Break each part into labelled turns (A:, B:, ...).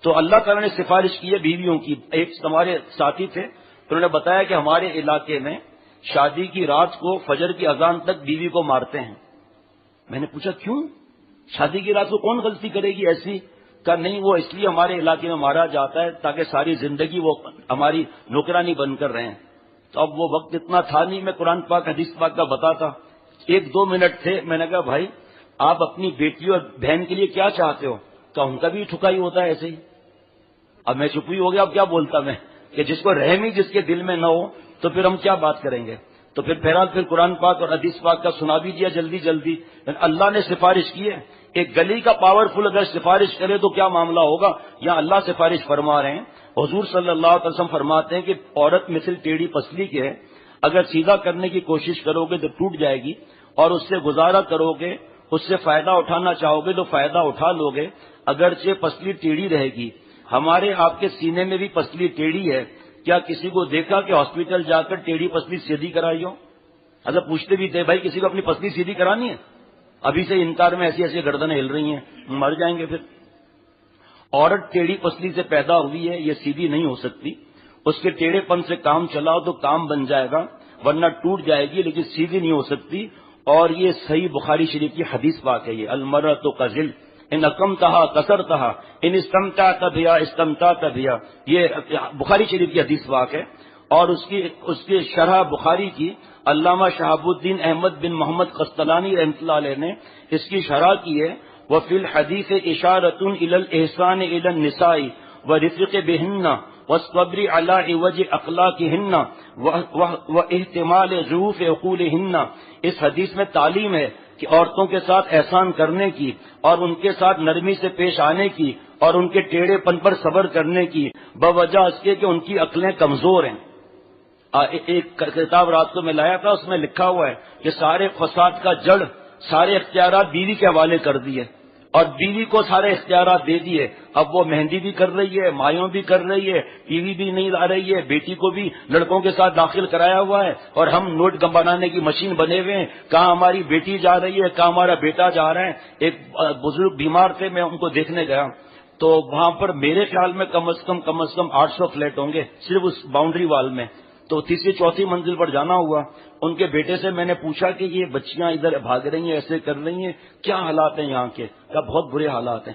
A: تو اللہ تعالیٰ نے سفارش کی ہے بیویوں کی. ایک ہمارے ساتھی تھے، انہوں نے بتایا کہ ہمارے علاقے میں شادی کی رات کو فجر کی اذان تک بیوی کو مارتے ہیں. میں نے پوچھا کیوں؟ شادی کی رات کو کون غلطی کرے گی ایسی؟ کہ نہیں، وہ اس لیے ہمارے علاقے میں مارا جاتا ہے تاکہ ساری زندگی وہ ہماری نوکرانی بن کر رہیں. تو اب وہ وقت اتنا تھا نہیں میں قرآن پاک حدیث پاک کا بتاتا. 1-2 منٹ تھے. میں نے کہا بھائی آپ اپنی بیٹی اور بہن کے لیے کیا چاہتے ہو؟ کہ ان کا بھی ٹھکائی ہوتا ہے ایسے ہی. اب میں چپ ہی ہو گیا. اب کیا بولتا میں کہ جس کو رحم ہی جس کے دل میں نہ ہو تو پھر ہم کیا بات کریں گے؟ تو پھر بہرحال پھر قرآن پاک اور حدیث پاک کا سنا بھی دیا جلدی جلدی. اللہ نے سفارش کی ہے. ایک گلی کا پاورفل اگر سفارش کرے تو کیا معاملہ ہوگا؟ یا اللہ سفارش فرما رہے ہیں. حضور صلی اللہ علیہ وسلم فرماتے ہیں کہ عورت مثل ٹیڑھی پسلی کے ہے، اگر سیدھا کرنے کی کوشش کرو گے تو ٹوٹ جائے گی، اور اس سے گزارا کرو گے، اس سے فائدہ اٹھانا چاہو گے تو فائدہ اٹھا لو گے، اگرچہ پسلی ٹیڑھی رہے گی. ہمارے آپ کے سینے میں بھی پسلی ٹیڑھی ہے. کیا کسی کو دیکھا کہ ہاسپٹل جا کر ٹیڑھی پسلی سیدھی کرائی ہو؟ اچھا پوچھتے بھی تھے بھائی کسی کو اپنی پسلی سیدھی کرانی ہے؟ ابھی سے انکار میں ایسی ایسی گردنیں ہل رہی ہیں، مر جائیں گے پھر. عورت ٹیڑھی پسلی سے پیدا ہوئی ہے، یہ سیدھی نہیں ہو سکتی. اس کے ٹیڑھے پن سے کام چلاؤ تو کام بن جائے گا، ورنہ ٹوٹ جائے گی، لیکن سیدھی نہیں ہو سکتی. اور یہ صحیح بخاری شریف کی حدیث پاک ہے. یہ المرأۃ کذل ان اقمتها کسرتها ان استمتعت بها استمتعت بها، یہ بخاری شریف کی حدیث پاک ہے. اور اس کی شرح بخاری کی علامہ شہاب الدین احمد بن محمد قسطلانی رحمۃ اللہ علیہ نے اس کی شرح کی ہے. وفی الحدیث اشارۃ الی الاحسان الی النساء ورفق بہن والصبر علی عوج اخلاقہن واحتمال ظروف عقولہن. اس حدیث میں تعلیم ہے کہ عورتوں کے ساتھ احسان کرنے کی اور ان کے ساتھ نرمی سے پیش آنے کی اور ان کے ٹیڑھے پن پر صبر کرنے کی، بوجہ اس کے کہ ان کی عقلیں کمزور ہیں. ایک کتاب رات کو میں لایا تھا، اس میں لکھا ہوا ہے کہ سارے فساد کا جڑ، سارے اختیارات بیوی کے حوالے کر دیے اور بیوی کو سارے اختیارات دے دیے. اب وہ مہندی بھی کر رہی ہے، مایوں بھی کر رہی ہے، ٹی وی بھی نہیں لا رہی ہے، بیٹی کو بھی لڑکوں کے ساتھ داخل کرایا ہوا ہے، اور ہم نوٹ بنانے کی مشین بنے ہوئے ہیں. کہاں ہماری بیٹی جا رہی ہے، کہاں ہمارا بیٹا جا رہا ہے. ایک بزرگ بیمار تھے، میں ان کو دیکھنے گیا تو وہاں پر میرے خیال میں کم از کم 800 فلیٹ ہوں گے صرف اس باؤنڈری وال میں. تو تیسری چوتھی منزل پر جانا ہوا. ان کے بیٹے سے میں نے پوچھا کہ یہ بچیاں ادھر بھاگ رہی ہیں، ایسے کر رہی ہیں، کیا حالات ہیں یہاں کے؟ کیا بہت برے حالات ہیں.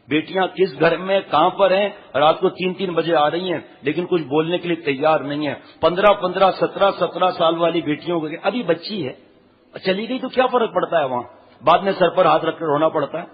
A: بیٹیاں کس گھر میں کہاں پر ہیں، رات کو 3 بجے آ رہی ہیں لیکن کچھ بولنے کے لیے تیار نہیں ہے. 15 17 سال والی بیٹیوں کو ابھی بچی ہے، چلی گئی تو کیا فرق پڑتا ہے، وہاں بعد میں سر پر ہاتھ رکھ کر رونا پڑتا ہے.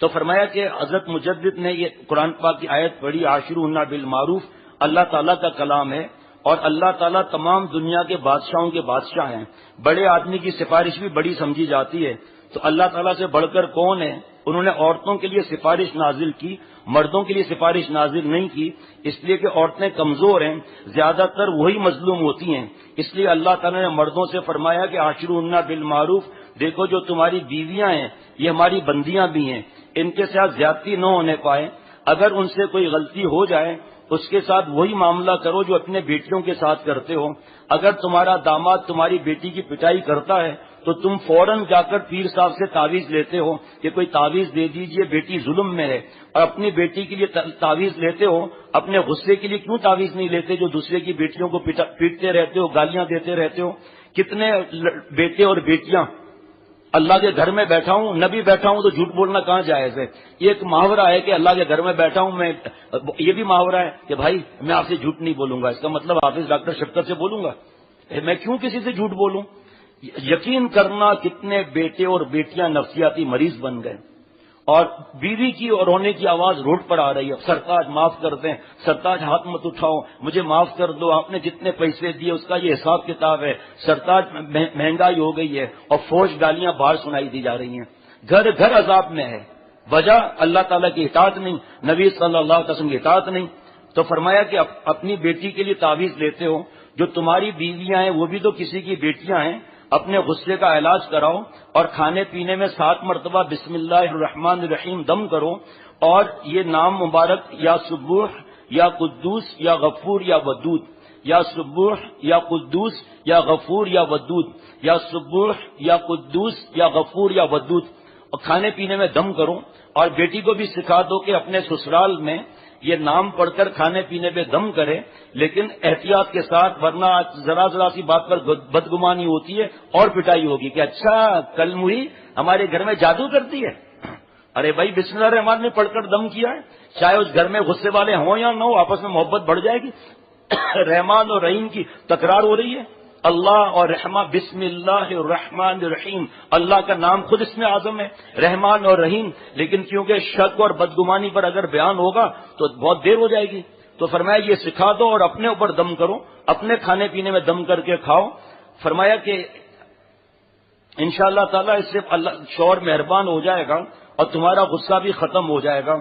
A: تو فرمایا کہ حضرت مجدد نے یہ قرآن پاک کی آیت پڑھی، عاشروہن بالمعروف، اللہ تعالیٰ کا کلام ہے اور اللہ تعالیٰ تمام دنیا کے بادشاہوں کے بادشاہ ہیں. بڑے آدمی کی سفارش بھی بڑی سمجھی جاتی ہے، تو اللہ تعالیٰ سے بڑھ کر کون ہے؟ انہوں نے عورتوں کے لیے سفارش نازل کی، مردوں کے لیے سفارش نازل نہیں کی، اس لیے کہ عورتیں کمزور ہیں، زیادہ تر وہی مظلوم ہوتی ہیں. اس لیے اللہ تعالیٰ نے مردوں سے فرمایا کہ عاشروہن بالمعروف، دیکھو جو تمہاری بیویاں ہیں یہ ہماری بندیاں بھی ہیں، ان کے ساتھ زیادتی نہ ہونے پائے. اگر ان سے کوئی غلطی ہو جائے اس کے ساتھ وہی معاملہ کرو جو اپنے بیٹیوں کے ساتھ کرتے ہو. اگر تمہارا داماد تمہاری بیٹی کی پٹائی کرتا ہے تو تم فوراً جا کر پیر صاحب سے تعویذ لیتے ہو کہ کوئی تعویذ دے دیجئے، بیٹی ظلم میں ہے. اور اپنی بیٹی کے لیے تعویذ لیتے ہو، اپنے غصے کے لیے کیوں تعویذ نہیں لیتے جو دوسرے کی بیٹیوں کو پیٹتے رہتے ہو، گالیاں دیتے رہتے ہو. کتنے بیٹے اور بیٹیاں اللہ کے گھر میں بیٹھا ہوں، نبی بیٹھا ہوں تو جھوٹ بولنا کہاں جائز ہے. یہ ایک محاورہ ہے کہ اللہ کے گھر میں بیٹھا ہوں میں، یہ بھی محاورہ ہے کہ بھائی میں آپ سے جھوٹ نہیں بولوں گا، اس کا مطلب حافظ ڈاکٹر شفقت سے بولوں گا. میں کیوں کسی سے جھوٹ بولوں؟ یقین کرنا کتنے بیٹے اور بیٹیاں نفسیاتی مریض بن گئے. اور بیوی کی اور رونے کی آواز روڈ پر آ رہی ہے، سرتاج معاف کر دیں، سرتاج ہاتھ مت اٹھاؤ، مجھے معاف کر دو، آپ نے جتنے پیسے دیے اس کا یہ حساب کتاب ہے، سرتاج مہنگائی ہو گئی ہے، اور فوج گالیاں باہر سنائی دی جا رہی ہیں. گھر گھر عذاب میں ہے. وجہ اللہ تعالیٰ کی اطاعت نہیں، نبی صلی اللہ علیہ وسلم کی اطاعت نہیں. تو فرمایا کہ اپنی بیٹی کے لیے تعویذ لیتے ہو، جو تمہاری بیویاں ہیں وہ بھی تو کسی کی بیٹیاں ہیں. اپنے غصے کا علاج کراؤ اور کھانے پینے میں 7 مرتبہ بسم اللہ الرحمن الرحیم دم کرو، اور یہ نام مبارک یا سبوح یا قدوس یا غفور یا ودود، یا سبوح یا قدوس یا غفور یا ودود، یا سبوح یا قدوس یا غفور یا ودود، اور کھانے پینے میں دم کرو. اور بیٹی کو بھی سکھا دو کہ اپنے سسرال میں یہ نام پڑھ کر کھانے پینے پہ دم کرے، لیکن احتیاط کے ساتھ، ورنہ ذرا ذرا سی بات پر بدگمانی ہوتی ہے اور پٹائی ہوگی کہ اچھا کل مئی ہمارے گھر میں جادو کرتی ہے۔ ارے بھائی بسم اللہ الرحمن نے پڑھ کر دم کیا ہے، چاہے اس گھر میں غصے والے ہوں یا نہ ہو، آپس میں محبت بڑھ جائے گی۔ رحمان اور رحیم کی تکرار ہو رہی ہے، اللہ اور رحمان، بسم اللہ الرحمن الرحیم، اللہ کا نام خود اس میں اعظم ہے، رحمان اور رحیم، لیکن کیونکہ شک اور بدگمانی پر اگر بیان ہوگا تو بہت دیر ہو جائے گی، تو فرمایا یہ سکھا دو اور اپنے اوپر دم کرو، اپنے کھانے پینے میں دم کر کے کھاؤ۔ فرمایا کہ انشاءاللہ تعالیٰ اس سے اللہ شوہر مہربان ہو جائے گا اور تمہارا غصہ بھی ختم ہو جائے گا۔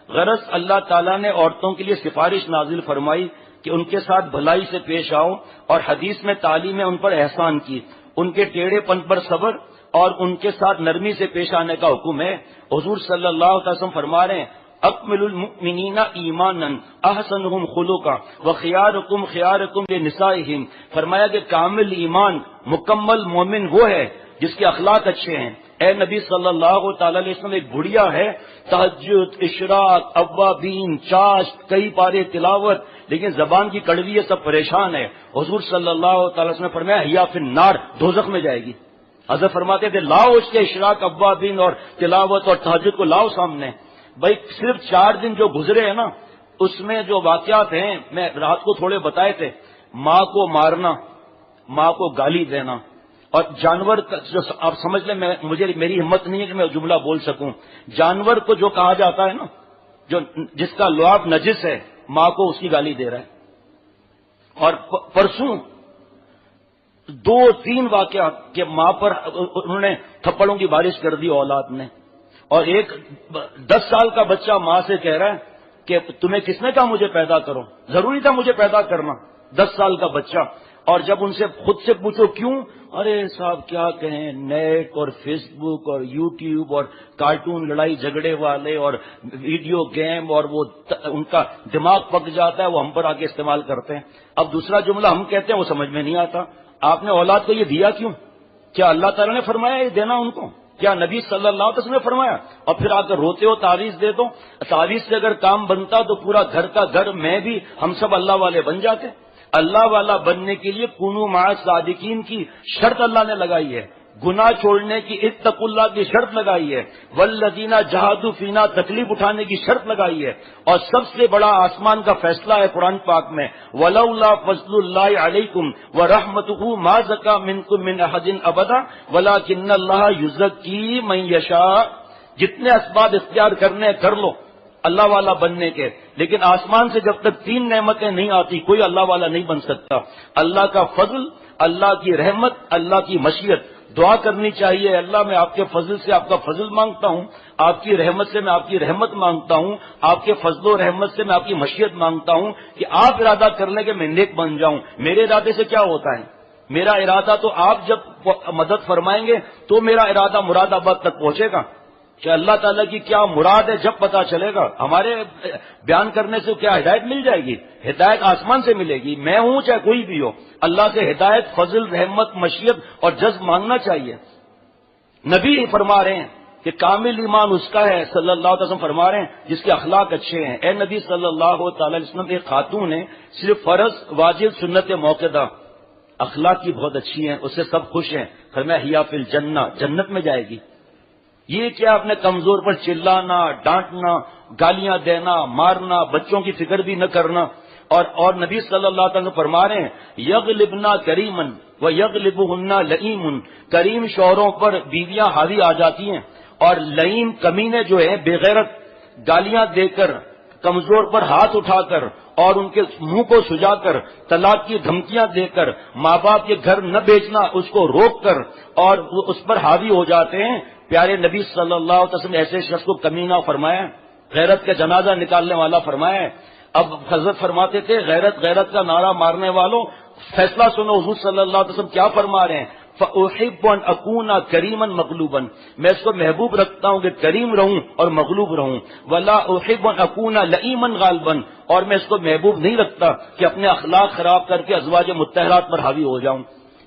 A: غرض اللہ تعالیٰ نے عورتوں کے لیے سفارش نازل فرمائی کہ ان کے ساتھ بھلائی سے پیش آؤ، اور حدیث میں تعلیم ان پر احسان کی، ان کے ٹیڑھے پن پر صبر اور ان کے ساتھ نرمی سے پیش آنے کا حکم ہے۔ حضور صلی اللہ علیہ وسلم فرما رہے ہیں اکمل المؤمنین ایمانا احسنہم خلقا وخیارکم خیارکم لنسائہم، فرمایا کہ کامل ایمان، مکمل مومن وہ ہے جس کے اخلاق اچھے ہیں۔ اے نبی صلی اللہ تعالی علیہ وسلم ایک بڑھیا ہے، تہجد، اشراق، اوابین، چاشت، کئی پارے تلاوت، لیکن زبان کی کڑوی ہے، سب پریشان ہے۔ حضور صلی اللہ تعالی وسلم نے فرمایا ہیا فی النار، دوزخ میں جائے گی۔ حضرت فرماتے تھے لاؤ اس کے اشراق، اوابین اور تلاوت اور تہجد کو لاؤ سامنے۔ بھائی صرف 4 دن جو گزرے ہیں نا، اس میں جو واقعات ہیں میں رات کو تھوڑے بتائے تھے، ماں کو مارنا، ماں کو گالی دینا، اور جانور جو آپ سمجھ لیں، میری ہمت نہیں ہے کہ میں جملہ بول سکوں، جانور کو جو کہا جاتا ہے نا، جو جس کا لعاب نجس ہے، ماں کو اس کی گالی دے رہا ہے۔ اور پرسوں 2-3 واقعات کہ ماں پر انہوں نے تھپڑوں کی بارش کر دی اولاد نے، اور ایک 10 سال کا بچہ ماں سے کہہ رہا ہے کہ تمہیں کس نے کہا مجھے پیدا کرو، ضروری تھا مجھے پیدا کرنا، 10 سال کا بچہ۔ اور جب ان سے خود سے پوچھو کیوں، ارے صاحب کیا کہیں، نیٹ اور فیس بک اور یوٹیوب اور کارٹون لڑائی جھگڑے والے اور ویڈیو گیم، اور وہ ان کا دماغ پک جاتا ہے، وہ ہم پر آ کے استعمال کرتے ہیں۔ اب دوسرا جملہ ہم کہتے ہیں وہ سمجھ میں نہیں آتا، آپ نے اولاد کو یہ دیا کیوں؟ کیا اللہ تعالیٰ نے فرمایا یہ دینا ان کو؟ کیا نبی صلی اللہ علیہ وسلم نے فرمایا؟ اور پھر آ کر روتے ہو تعویذ دے دو۔ تعویذ سے اگر کام بنتا تو پورا گھر کا گھر، میں بھی، ہم سب اللہ والے بن جاتے۔ اللہ والا بننے کے لیے کونوا مع الصادقین کی شرط اللہ نے لگائی ہے، گناہ چھوڑنے کی اتقوا اللہ کی شرط لگائی ہے، والذین جاہدوا فینا تکلیف اٹھانے کی شرط لگائی ہے، اور سب سے بڑا آسمان کا فیصلہ ہے قرآن پاک میں ولولا فضل اللہ علیکم ورحمتہ ما زکا منکم من احد ابدا ولکن اللہ یزکی من یشاء۔ جتنے اسباب اختیار کرنے کر لو اللہ والا بننے کے، لیکن آسمان سے جب تک 3 نعمتیں نہیں آتی کوئی اللہ والا نہیں بن سکتا۔ اللہ کا فضل، اللہ کی رحمت، اللہ کی مشیت۔ دعا کرنی چاہیے اللہ میں آپ کے فضل سے آپ کا فضل مانگتا ہوں، آپ کی رحمت سے میں آپ کی رحمت مانگتا ہوں، آپ کے فضل و رحمت سے میں آپ کی مشیت مانگتا ہوں کہ آپ ارادہ کر لیں کہ میں نیک بن جاؤں۔ میرے ارادے سے کیا ہوتا ہے؟ میرا ارادہ تو آپ جب مدد فرمائیں گے تو میرا ارادہ مراد آباد تک پہنچے گا کہ اللہ تعالیٰ کی کیا مراد ہے جب پتا چلے گا۔ ہمارے بیان کرنے سے کیا ہدایت مل جائے گی؟ ہدایت آسمان سے ملے گی، میں ہوں چاہے کوئی بھی ہو، اللہ سے ہدایت، فضل، رحمت، مشیت اور جذب مانگنا چاہیے۔ نبی فرما رہے ہیں کہ کامل ایمان اس کا ہے، صلی اللہ علیہ وسلم فرما رہے ہیں، جس کے اخلاق اچھے ہیں۔ اے نبی صلی اللہ تعالی علیہ وسلم، ایک خاتون ہے، صرف فرض، واجب، سنت موقدہ، اخلاق کی بہت اچھی ہیں، اس سے سب خوش ہیں۔ فرمایا ہیا فی الجنہ، جنت میں جائے گی۔ یہ کیا اپنے کمزور پر چلانا، ڈانٹنا، گالیاں دینا، مارنا، بچوں کی فکر بھی نہ کرنا۔ اور نبی صلی اللہ علیہ وسلم فرما رہے ہیں یغلبنا کریمن و یغلبہن لئیم، کریم شوہروں پر بیویاں حاوی آ جاتی ہیں، اور لئیم کمینے جو ہیں بے غیرت، گالیاں دے کر، کمزور پر ہاتھ اٹھا کر اور ان کے منہ کو سجا کر، طلاق کی دھمکیاں دے کر، ماں باپ کے گھر نہ بیچنا اس کو روک کر، اور وہ اس پر حاوی ہو جاتے ہیں۔ پیارے نبی صلی اللہ علیہ وسلم نے ایسے شخص کو کمینہ فرمایا، غیرت کا جنازہ نکالنے والا فرمایا ہے۔ اب حضرت فرماتے تھے غیرت غیرت کا نعرہ مارنے والوں، فیصلہ سنو حضور صلی اللہ علیہ وسلم کیا فرما رہے ہیں، فَأُحِبُّ أَنْ أَكُونَ كَرِيمًا مَغْلُوبًا، میں اس کو محبوب رکھتا ہوں کہ کریم رہوں اور مغلوب رہوں، وَلَا أُحِبُّ أَنْ أَكُونَ لَئِيمًا غَالِبًا، اور میں اس کو محبوب نہیں رکھتا کہ اپنے اخلاق خراب کر کے ازواج مطہرات پر حاوی ہو جاؤں۔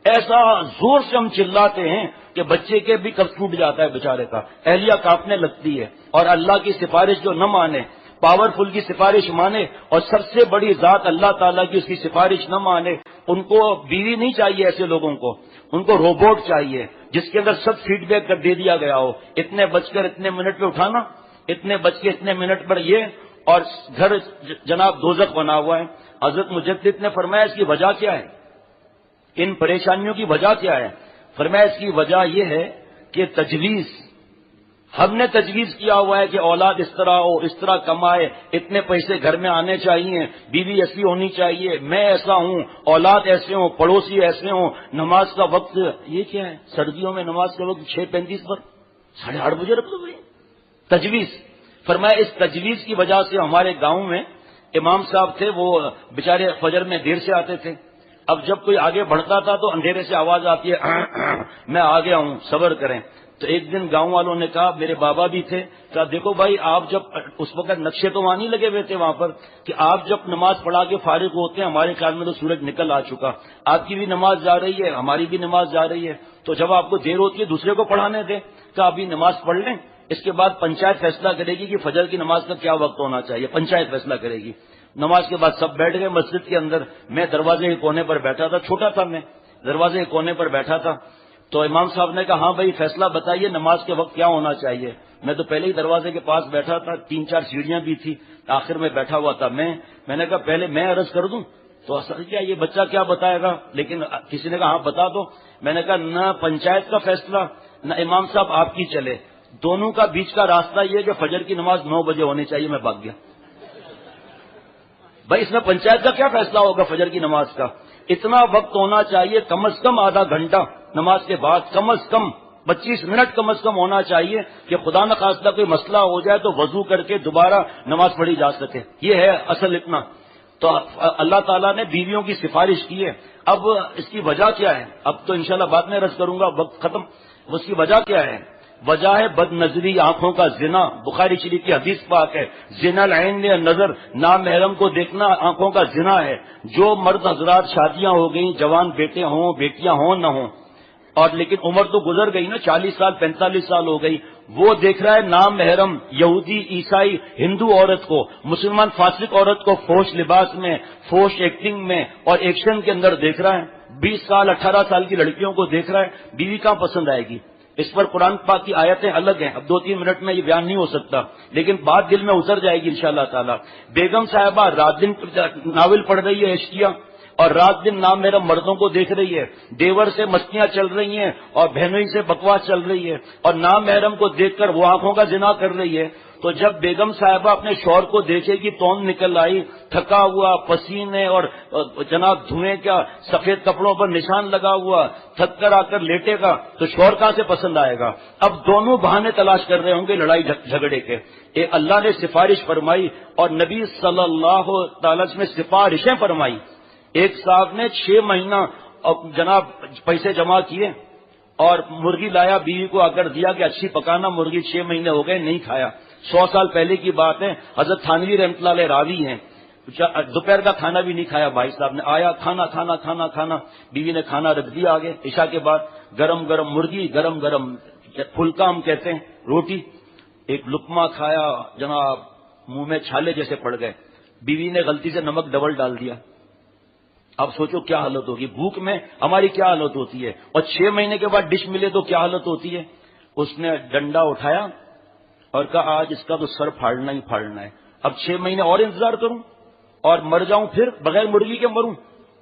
A: ایسا زور سے ہم چلاتے ہیں کہ بچے کے بھی کب ٹوٹ جاتا ہے بیچارے کا، اہلیہ کانپنے لگتی ہے، اور اللہ کی سفارش جو نہ مانے، پاورفل کی سفارش مانے، اور سب سے بڑی ذات اللہ تعالیٰ کی اس کی سفارش نہ مانے، ان کو بیوی نہیں چاہیے، ایسے لوگوں کو ان کو روبوٹ چاہیے جس کے اندر سب فیڈ بیک کر دے دیا گیا ہو، اتنے بج کر اتنے منٹ پہ اٹھانا، اتنے بج کے اتنے منٹ پر یہ، اور گھر جناب دوزخ بنا ہوا ہے۔ حضرت مجدد نے فرمایا اس کی وجہ کیا ہے، ان پریشانیوں کی وجہ کیا ہے؟ فرمایا اس کی وجہ یہ ہے کہ تجویز، ہم نے تجویز کیا ہوا ہے کہ اولاد اس طرح ہو، اس طرح کمائے، اتنے پیسے گھر میں آنے چاہیے، بیوی ایسی ہونی چاہیے، میں ایسا ہوں، اولاد ایسے ہوں، پڑوسی ایسے ہوں، نماز کا وقت یہ کیا ہے؟ سردیوں میں نماز کا وقت 6:35 پر 8:30 بجے رکھ دو بھائی، تجویز۔ فرمایا اس تجویز کی وجہ سے ہمارے گاؤں میں امام صاحب تھے، وہ بیچارے فجر میں دیر سے آتے تھے، اب جب کوئی آگے بڑھتا تھا تو اندھیرے سے آواز آتی ہے میں آ گیا ہوں، صبر کریں۔ تو ایک دن گاؤں والوں نے کہا، میرے بابا بھی تھے، کہا دیکھو بھائی آپ جب اس وقت نقشے تو وہاں نہیں لگے ہوئے تھے وہاں پر کہ آپ جب نماز پڑھا کے فارغ ہوتے ہیں، ہمارے خیال میں تو سورج نکل آ چکا، آپ کی بھی نماز جا رہی ہے، ہماری بھی نماز جا رہی ہے، تو جب آپ کو دیر ہوتی ہے دوسرے کو پڑھانے دیں، کہ ابھی نماز پڑھ لیں، اس کے بعد پنچایت فیصلہ کرے گی کہ فجر کی نماز کا کیا وقت ہونا چاہیے، پنچایت فیصلہ کرے گی۔ نماز کے بعد سب بیٹھ گئے مسجد کے اندر، میں دروازے کے کونے پر بیٹھا تھا، چھوٹا تھا میں، دروازے کے کونے پر بیٹھا تھا، تو امام صاحب نے کہا ہاں بھائی فیصلہ بتائیے نماز کے وقت کیا ہونا چاہیے۔ میں تو پہلے ہی دروازے کے پاس بیٹھا تھا، 3-4 سیڑھیاں بھی تھی، آخر میں بیٹھا ہوا تھا میں نے کہا پہلے میں عرض کر دوں، تو اصل کیا یہ بچہ کیا بتائے گا، لیکن کسی نے کہا ہاں بتا دو۔ میں نے کہا نہ پنچایت کا فیصلہ نہ امام صاحب آپ کی چلے، دونوں کا بیچ کا راستہ یہ کہ فجر کی نماز 9 بجے ہونی چاہیے۔ میں بھاگ گیا بھائی، اس میں پنچایت کا کیا فیصلہ ہوگا فجر کی نماز کا؟ اتنا وقت ہونا چاہیے، کم از کم آدھا گھنٹہ نماز کے بعد، کم از کم 25 منٹ کم از کم ہونا چاہیے کہ خدا نخواستہ کوئی مسئلہ ہو جائے تو وضو کر کے دوبارہ نماز پڑھی جا سکے، یہ ہے اصل اتنا۔ تو اللہ تعالیٰ نے بیویوں کی سفارش کی ہے۔ اب اس کی وجہ کیا ہے؟ اب تو انشاءاللہ بعد میں عرض کروں گا، وقت ختم۔ اس کی وجہ کیا ہے؟ وجہ ہے بد نظری، آنکھوں کا زنا۔ بخاری شریف کی حدیث پاک ہے، زنا العین نظر، نامحرم کو دیکھنا آنکھوں کا زنا ہے۔ جو مرد حضرات شادیاں ہو گئیں، جوان بیٹے ہوں بیٹیاں ہوں نہ ہوں، اور لیکن عمر تو گزر گئی نا، 40 سال 45 سال ہو گئی، وہ دیکھ رہا ہے نامحرم یہودی عیسائی ہندو عورت کو، مسلمان فاسق عورت کو فوش لباس میں، فوش ایکٹنگ میں اور ایکشن کے اندر دیکھ رہا ہے، 20 سال 18 سال کی لڑکیوں کو دیکھ رہا ہے، بیوی کہاں پسند آئے گی؟ اس پر قرآن پاک کی آیتیں الگ ہیں، اب 2-3 منٹ میں یہ بیان نہیں ہو سکتا، لیکن بات دل میں اتر جائے گی انشاءاللہ تعالی۔ بیگم صاحبہ رات دن ناول پڑھ رہی ہے عشقیہ، اور رات دن نامحرم مردوں کو دیکھ رہی ہے، دیور سے مستیاں چل رہی ہیں اور بہنوئی سے بکواس چل رہی ہے، اور نامحرم کو دیکھ کر وہ آنکھوں کا زنا کر رہی ہے۔ تو جب بیگم صاحبہ اپنے شوہر کو دیکھے گی، توند نکل آئی، تھکا ہوا، پسینے اور جناب دھوئیں کا سفید کپڑوں پر نشان لگا ہوا، تھک کر آ کر لیٹے گا، تو شوہر کہاں سے پسند آئے گا؟ اب دونوں بہانے تلاش کر رہے ہوں گے لڑائی جھگڑے کے۔ اللہ نے سفارش فرمائی اور نبی صلی اللہ تعالی نے سفارشیں فرمائی۔ ایک صاحب نے 6 مہینہ جناب پیسے جمع کیے اور مرغی لایا، بیوی کو آ کر دیا کہ اچھی پکانا، مرغی 6 مہینے ہو گئے نہیں کھایا۔ 100 سال پہلے کی بات ہے، حضرت تھانوی رحمۃ اللہ علیہ راوی ہیں، دوپہر کا کھانا بھی نہیں کھایا، بھائی صاحب نے آیا کھانا، بیوی نے کھانا رکھ دیا آگے، عشاء کے بعد گرم گرم مرغی، گرم گرم پھلکا ہم کہتے ہیں روٹی، ایک لقمہ کھایا جناب، منہ میں چھالے جیسے پڑ گئے، بیوی نے غلطی سے نمک ڈبل ڈال دیا۔ اب سوچو کیا حالت ہوگی، بھوک میں ہماری کیا حالت ہوتی ہے، اور 6 مہینے کے بعد ڈش ملے تو کیا حالت ہوتی ہے۔ اس نے ڈنڈا اٹھایا اور کہا آج اس کا تو سر پھاڑنا ہی پھاڑنا ہے، اب 6 مہینے اور انتظار کروں اور مر جاؤں، پھر بغیر مرغی کے مروں،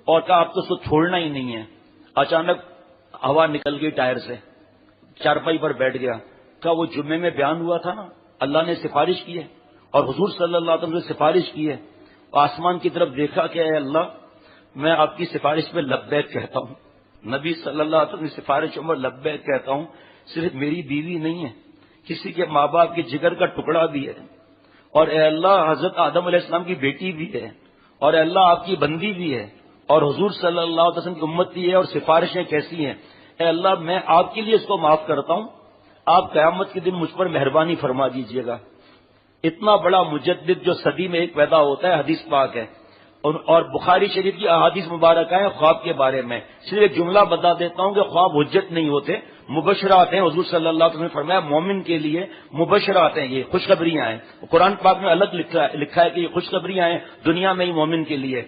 A: اور کہا اب تو اس کو چھوڑنا ہی نہیں ہے۔ اچانک ہوا نکل گئی ٹائر سے، چارپائی پر بیٹھ گیا، کہا وہ جمعے میں بیان ہوا تھا نا، اللہ نے سفارش کی ہے اور حضور صلی اللہ علیہ وسلم نے سفارش کی ہے، آسمان کی طرف دیکھا کہ اے اللہ میں آپ کی سفارش پہ لبیک کہتا ہوں، نبی صلی اللہ علیہ وسلم کی سفارش میں لبیک کہتا ہوں، صرف میری بیوی نہیں ہے، کسی کے ماں باپ کے جگر کا ٹکڑا بھی ہے، اور اے اللہ حضرت آدم علیہ السلام کی بیٹی بھی ہے، اور اے اللہ آپ کی بندی بھی ہے، اور حضور صلی اللہ علیہ وسلم کی امتی ہے، اور سفارشیں کیسی ہیں، اے اللہ میں آپ کے لیے اس کو معاف کرتا ہوں، آپ قیامت کے دن مجھ پر مہربانی فرما دیجیے گا۔ اتنا بڑا مجدد جو صدی میں ایک پیدا ہوتا ہے، حدیث پاک ہے، اور بخاری شریف کی احادیث مبارکہ ہیں خواب کے بارے میں۔ صرف ایک جملہ بتا دیتا ہوں کہ خواب حجت نہیں ہوتے، مبشرات ہیں. حضور صلی اللہ علیہ وسلم نے فرمایا مومن کے لیے مبشرات ہیں، یہ خوشخبریاں ہیں. قرآن پاک میں الگ لکھا ہے کہ یہ خوشخبریاں ہیں دنیا میں ہی مومن کے لیے.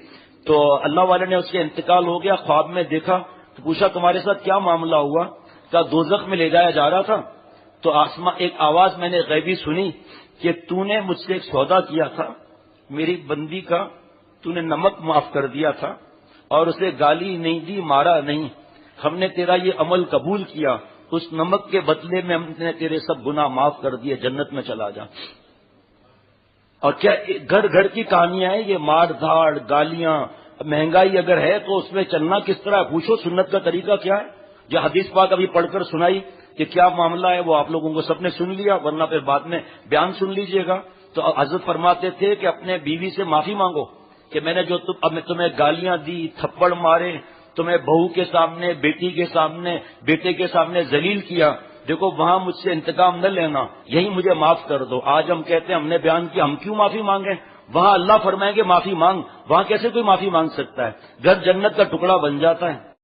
A: تو اللہ والے نے اس کے انتقال ہو گیا، خواب میں دیکھا تو پوچھا تمہارے ساتھ کیا معاملہ ہوا؟ کیا دوزخ میں لے جایا جا رہا تھا؟ تو ایک آواز میں نے غیبی سنی کہ تو نے مجھ سے ایک سودا کیا تھا، میری بندی کا تو نے نمک معاف کر دیا تھا اور اسے گالی نہیں دی، مارا نہیں. ہم نے تیرا یہ عمل قبول کیا، اس نمک کے بدلے میں ہم نے تیرے سب گناہ معاف کر دیے، جنت میں چلا جا. اور کیا گھر گھر کی کہانیاں ہیں یہ، مار دھاڑ، گالیاں. مہنگائی اگر ہے تو اس میں چلنا کس طرح؟ پوچھو سنت کا طریقہ کیا ہے. جو حدیث پاک ابھی پڑھ کر سنائی کہ کیا معاملہ ہے، وہ آپ لوگوں کو سب نے سن لیا، ورنہ پھر بعد میں بیان سن لیجئے گا. تو حضرت فرماتے تھے کہ اپنے بیوی سے معافی مانگو کہ میں نے جو تمہیں گالیاں دی، تھپڑ مارے، تمہیں بہو کے سامنے، بیٹی کے سامنے، بیٹے کے سامنے ذلیل کیا، دیکھو وہاں مجھ سے انتقام نہ لینا، یہی مجھے معاف کر دو. آج ہم کہتے ہیں ہم نے بیان کیا، ہم کیوں معافی مانگیں؟ وہاں اللہ فرمائیں گے معافی مانگ، وہاں کیسے کوئی معافی مانگ سکتا ہے؟ گھر جنت کا ٹکڑا بن جاتا ہے.